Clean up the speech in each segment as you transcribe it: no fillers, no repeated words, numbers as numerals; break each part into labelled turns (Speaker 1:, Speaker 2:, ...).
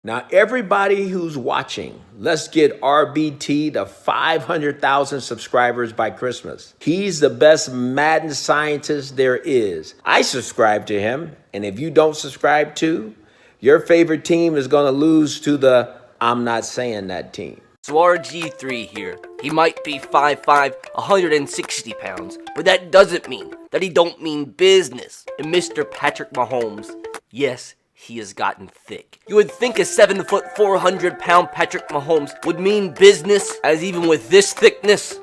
Speaker 1: Now, everybody who's watching, let's get RBT to 500,000 subscribers by Christmas. He's the best Madden scientist there is. I subscribe to him, and if you don't subscribe to, your favorite team is going to lose to the I'm not saying that team.
Speaker 2: So RG3 here. He might be 5'5", 160 pounds, but that doesn't mean that he don't mean business. And Mr. Patrick Mahomes, yes, he has gotten thick. You would think a 7 foot 400 pound Patrick Mahomes would mean business, as even with this thickness,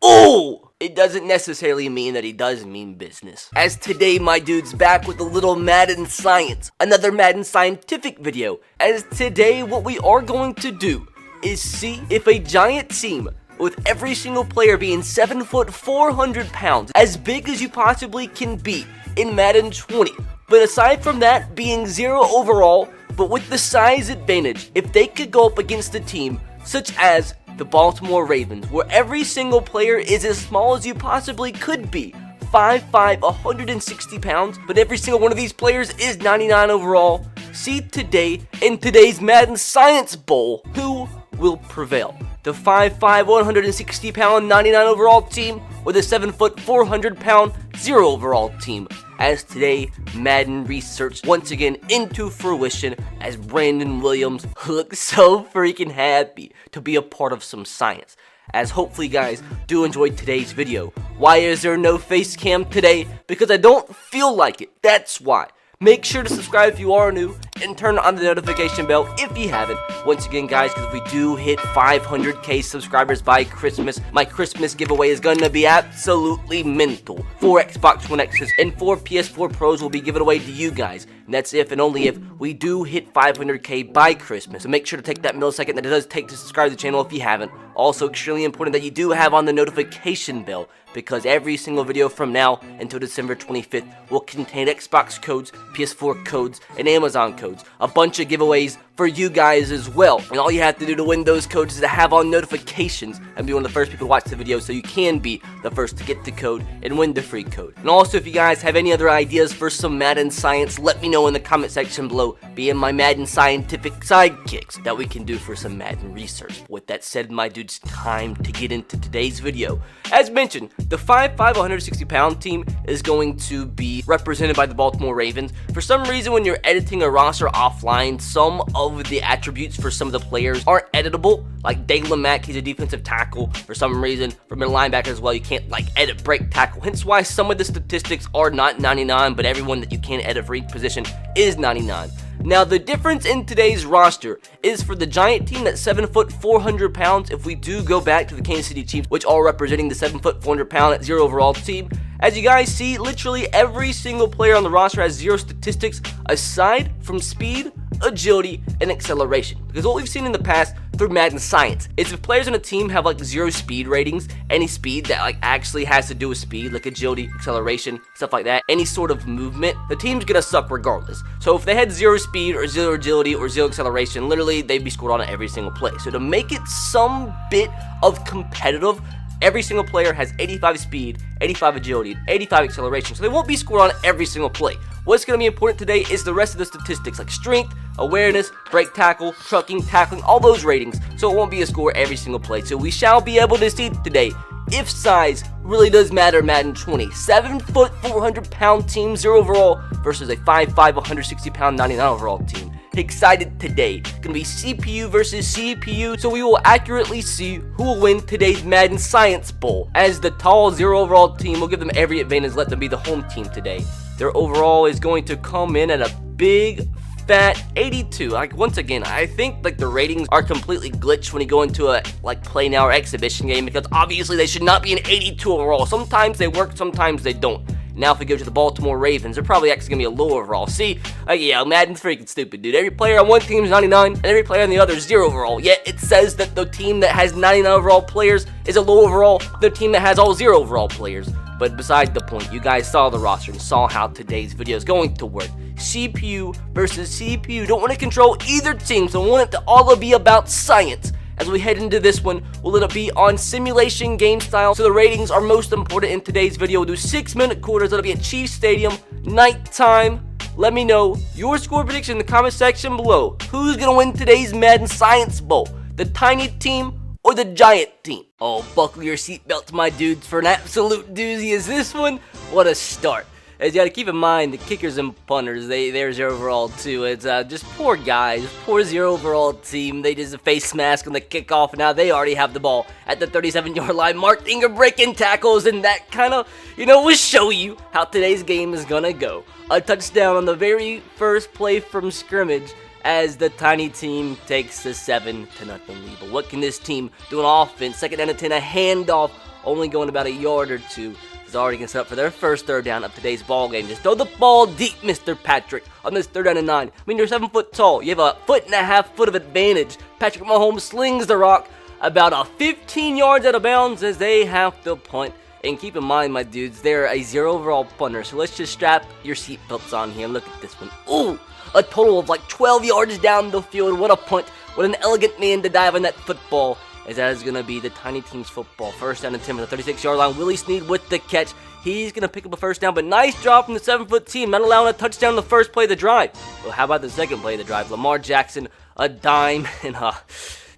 Speaker 2: oh, it doesn't necessarily mean that he does mean business. As today my dude's back with a little Madden science, another Madden scientific video. As today what we are going to do is see if a giant team with every single player being 7 foot 400 pounds, as big as you possibly can be in Madden 20. But aside from that, being 0 overall, but with the size advantage, if they could go up against a team such as the Baltimore Ravens, where every single player is as small as you possibly could be, 5'5", 160 pounds, but every single one of these players is 99 overall, see today in today's Madden Science Bowl who will prevail. The 5'5", 160 pound, 99 overall team, or the 7 foot 400 pound, 0 overall team. As today, Madden research once again into fruition as Brandon Williams looks so freaking happy to be a part of some science. As hopefully you guys do enjoy today's video. Why is there no face cam today? Because I don't feel like it, that's why. Make sure to subscribe if you are new, and turn on the notification bell if you haven't. Once again, guys, because if we do hit 500k subscribers by Christmas, my Christmas giveaway is going to be absolutely mental. 4 Xbox One X's and 4 PS4 Pros will be given away to you guys. And that's if and only if we do hit 500k by Christmas. So make sure to take that millisecond that it does take to subscribe to the channel if you haven't. Also, extremely important that you do have on the notification bell, because every single video from now until December 25th will contain Xbox codes, PS4 codes, and Amazon codes. A bunch of giveaways for you guys as well. And all you have to do to win those codes is to have on notifications and be one of the first people to watch the video, so you can be the first to get the code and win the free code. And also, if you guys have any other ideas for some Madden science, let me know in the comment section below, being my Madden scientific sidekicks that we can do for some Madden research. With that said, my dudes, time to get into today's video. As mentioned, the 5'5", 160 pound team is going to be represented by the Baltimore Ravens. For some reason, when you're editing a roster offline, some of the attributes for some of the players aren't editable. Like Dalen Mack, he's a defensive tackle. For some reason, for middle linebacker as well, you can't like edit break tackle. Hence why some of the statistics are not 99, but everyone that you can edit for each position is 99. Now, the difference in today's roster is for the giant team that's 7 foot 400 pounds. If we do go back to the Kansas City Chiefs, which are representing the 7 foot 400 pound at 0 overall team, as you guys see, literally every single player on the roster has 0 statistics aside from speed, agility, and acceleration. Because what we've seen in the past through Madden science is if players on a team have like 0 speed ratings, any speed that like actually has to do with speed, like agility, acceleration, stuff like that, any sort of movement, the team's gonna suck regardless. So if they had 0 speed or 0 agility or 0 acceleration, literally they'd be scored on every single play. So to make it some bit of competitive, every single player has 85 speed, 85 agility, 85 acceleration, so they won't be scored on every single play. What's going to be important today is the rest of the statistics, like strength, awareness, break tackle, trucking, tackling, all those ratings, so it won't be a score every single play. So we shall be able to see today if size really does matter in Madden 20. 7 foot 400 pound team, 0 overall, versus a 5'5", 160 pound, 99 overall team. Excited today. It's gonna be CPU versus CPU, so we will accurately see who will win today's Madden Science Bowl. As the tall 0 overall team will give them every advantage, let them be the home team today. Their overall is going to come in at a big fat 82. Like, once again, I think like the ratings are completely glitched when you go into a like play now or exhibition game, because obviously they should not be an 82 overall. Sometimes they work, sometimes they don't. Now if we go to the Baltimore Ravens, they're probably actually going to be a low overall. See, yeah, Madden's freaking stupid, dude. Every player on one team is 99, and every player on the other is 0 overall. Yet it says that the team that has 99 overall players is a low overall, the team that has all 0 overall players. But beside the point, you guys saw the roster and saw how today's video is going to work. CPU versus CPU. Don't want to control either team, so I want it to all be about science. As we head into this one, will it be on simulation game style? So the ratings are most important in today's video. We'll do 6-minute quarters. It'll be at Chiefs Stadium, nighttime, Let me know your score prediction in the comment section below. Who's going to win today's Madden Science Bowl? The tiny team or the giant team? Oh, buckle your seatbelts, my dudes, for an absolute doozy is this one. What a start. As you gotta keep in mind, the kickers and punters, they're 0 overall too. It's just poor guys, poor 0 overall team. They just face mask on the kickoff, and now they already have the ball at the 37-yard line. Mark Ingram breaking tackles, and that kind of, will show you how today's game is gonna go. A touchdown on the very first play from scrimmage as the tiny team takes the 7-0 lead. But what can this team do on offense? 2nd down and 10, a handoff, only going about a yard or two. Already gets set up for their first 3rd down of today's ball game. Just throw the ball deep, Mr. Patrick, on this 3rd down and 9. I mean, you're 7 foot tall. You have a 1.5 foot of advantage. Patrick Mahomes slings the rock about 15 yards out of bounds as they have to punt. And keep in mind, my dudes, they're a 0 overall punter. So let's just strap your seatbelts on here and look at this one. Ooh, a total of like 12 yards down the field. What a punt. What an elegant man to dive on that football. As that is going to be the tiny team's football. 1st down and 10 from the 36-yard line. Willie Snead with the catch. He's going to pick up a 1st down, but nice drop from the 7-foot team, not allowing a touchdown the first play of the drive. Well, how about the second play of the drive? Lamar Jackson, a dime, and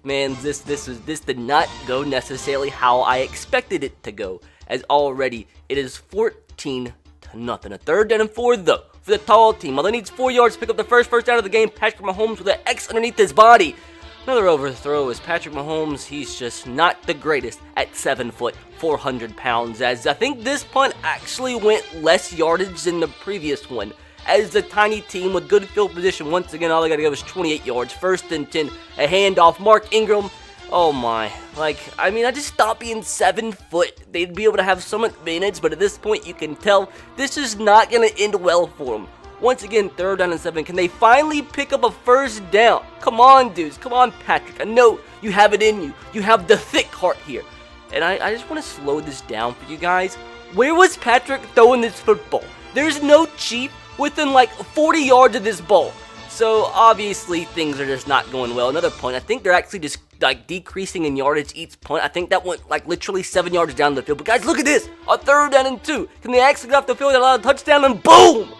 Speaker 2: man, this did not go necessarily how I expected it to go, as already it is 14-0. A 3rd down and 4 though for the tall team. While it needs 4 yards to pick up the first down of the game, Patrick Mahomes with an X underneath his body. Another overthrow is Patrick Mahomes. He's just not the greatest at 7 foot, 400 pounds, as I think this punt actually went less yardage than the previous one, as the tiny team with good field position, once again, all they got to go is 28 yards. 1st and 10, a handoff. Mark Ingram, oh my, I just stopped being 7 foot. They'd be able to have some advantage, but at this point, you can tell this is not going to end well for them. Once again, 3rd down and 7. Can they finally pick up a 1st down? Come on, dudes. Come on, Patrick. I know you have it in you. You have the thick heart here. And I just want to slow this down for you guys. Where was Patrick throwing this football? There's no Chief within like 40 yards of this ball. So, obviously, things are just not going well. Another punt. I think they're actually just like decreasing in yardage each punt. I think that went like literally 7 yards down the field. But guys, look at this. A 3rd down and 2. Can they actually get off the field and allow a touchdown? And boom!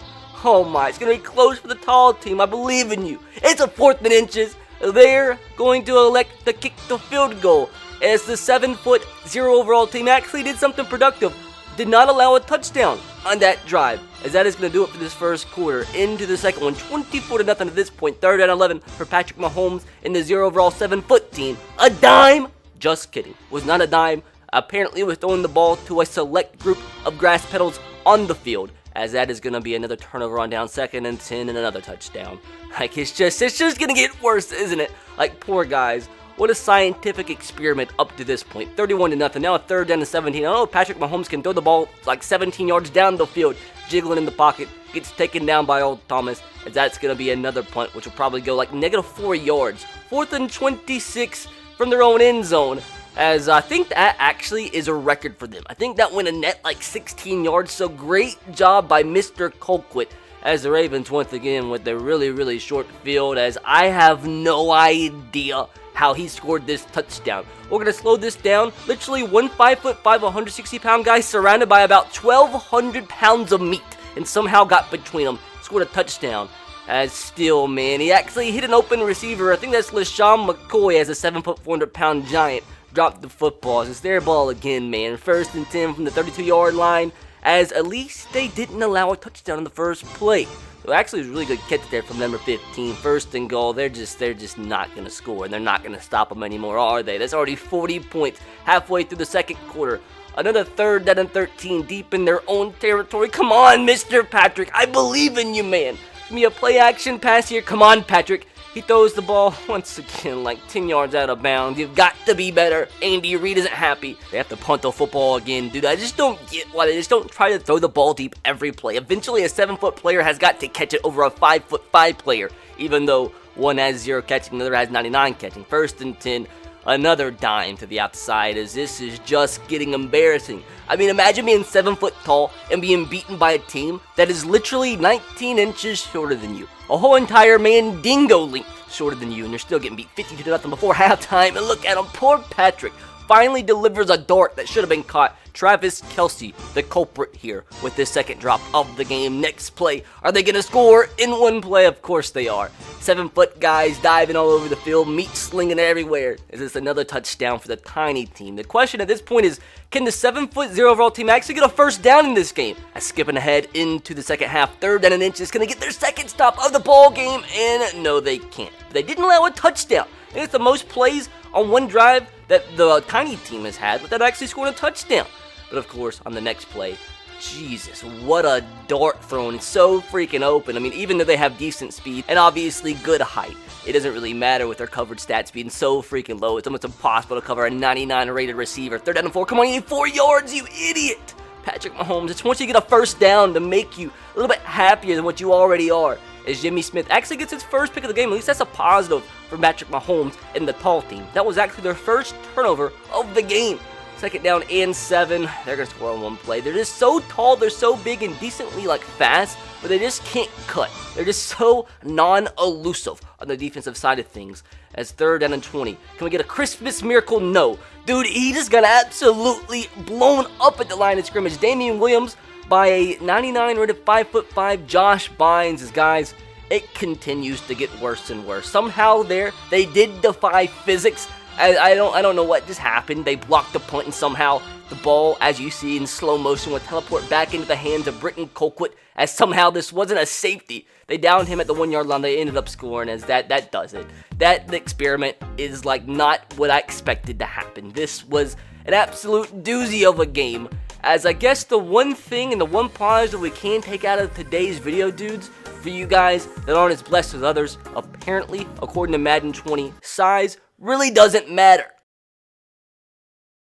Speaker 2: Oh my, it's going to be close for the tall team. I believe in you. It's a 4th and inches. They're going to elect to kick the field goal as the 7 foot, 0 overall team actually did something productive. Did not allow a touchdown on that drive, as that is going to do it for this first quarter. Into the second one, 24-0 at this point. 3rd and 11 for Patrick Mahomes in the 0 overall 7 foot team. A dime? Just kidding. Was not a dime. Apparently was throwing the ball to a select group of grass pedals on the field, as that is going to be another turnover on down, 2nd and 10, and another touchdown. Like, it's just going to get worse, isn't it? Like, poor guys. What a scientific experiment up to this point. 31-0. Now a 3rd down and 17. I know Patrick Mahomes can throw the ball like 17 yards down the field, jiggling in the pocket. Gets taken down by old Thomas, as that's going to be another punt, which will probably go like -4 yards. 4th and 26 from their own end zone, as I think that actually is a record for them. I think that went a net like 16 yards, so great job by Mr. Colquitt, as the Ravens once again with the really short field, as I have no idea how he scored this touchdown. We're going to slow this down. Literally one 5'5", 160-pound guy surrounded by about 1,200 pounds of meat, and somehow got between them. Scored a touchdown. As still, man, he actually hit an open receiver. I think that's LaShawn McCoy, as a 7', 400-pound giant. Dropped the football. It's their ball again, man. 1st and 10 from the 32-yard line, as at least they didn't allow a touchdown in the first play. So actually, it was a really good catch there from number 15. 1st and goal. They're just not going to score, and they're not going to stop them anymore, are they? That's already 40 points halfway through the second quarter. Another 3rd down and 13 deep in their own territory. Come on, Mr. Patrick. I believe in you, man. Give me a play action pass here. Come on, Patrick. He throws the ball once again like 10 yards out of bounds. You've got to be better. Andy Reid isn't happy. They have to punt the football again, dude. I just don't get why they just don't try to throw the ball deep every play. Eventually, a 7-foot player has got to catch it over a 5'5" player, even though one has 0 catching, the other has 99 catching. 1st and 10. Another dime to the outside, as this is just getting embarrassing. I mean, imagine being 7 foot tall and being beaten by a team that is literally 19 inches shorter than you. A whole entire Mandingo length shorter than you, and you're still getting beat 52-0 before halftime. And look at him, poor Patrick. finally delivers a dart that should have been caught. Travis Kelce, the culprit here with this second drop of the game. Next play, are they going to score in one play? Of course they are. 7-foot guys diving all over the field, meat slinging everywhere. Is this another touchdown for the tiny team? The question at this point is, can the 7-foot 0 overall team actually get a first down in this game? Skipping ahead into the second half, 3rd and an inch is going to get their second stop of the ball game, and no, they can't. They didn't allow a touchdown. I think it's the most plays on one drive that the tiny team has had without actually scoring a touchdown. But of course, on the next play, Jesus, what a dart thrown. It's so freaking open. I mean, even though they have decent speed and obviously good height, it doesn't really matter with their coverage stats being so freaking low. It's almost impossible to cover a 99 rated receiver. 3rd and 4. Come on, you need 4 yards, you idiot. Patrick Mahomes just wants you to get a first down to make you a little bit happier than what you already are. As Jimmy Smith actually gets his first pick of the game, at least that's a positive for Patrick Mahomes and the tall team. That was actually their first turnover of the game. 2nd down and 7. They're going to score on one play. They're just so tall, they're so big and decently fast, but they just can't cut. They're just so non-elusive on the defensive side of things. As 3rd down and 20. Can we get a Christmas miracle? No. Dude, he just got absolutely blown up at the line of scrimmage. Damian Williams by a 99 rated 5'5" Josh Bynes. As guys, it continues to get worse and worse. Somehow they did defy physics. I don't know what just happened. They blocked the punt and somehow the ball, as you see in slow motion, will teleport back into the hands of Britton Colquitt, as somehow this wasn't a safety. They downed him at the 1-yard line. They ended up scoring, as that does it. That experiment is not what I expected to happen. This was an absolute doozy of a game. As I guess the one thing and the one positive we can take out of today's video, dudes, for you guys that aren't as blessed as others, apparently, according to Madden 20, size really doesn't matter.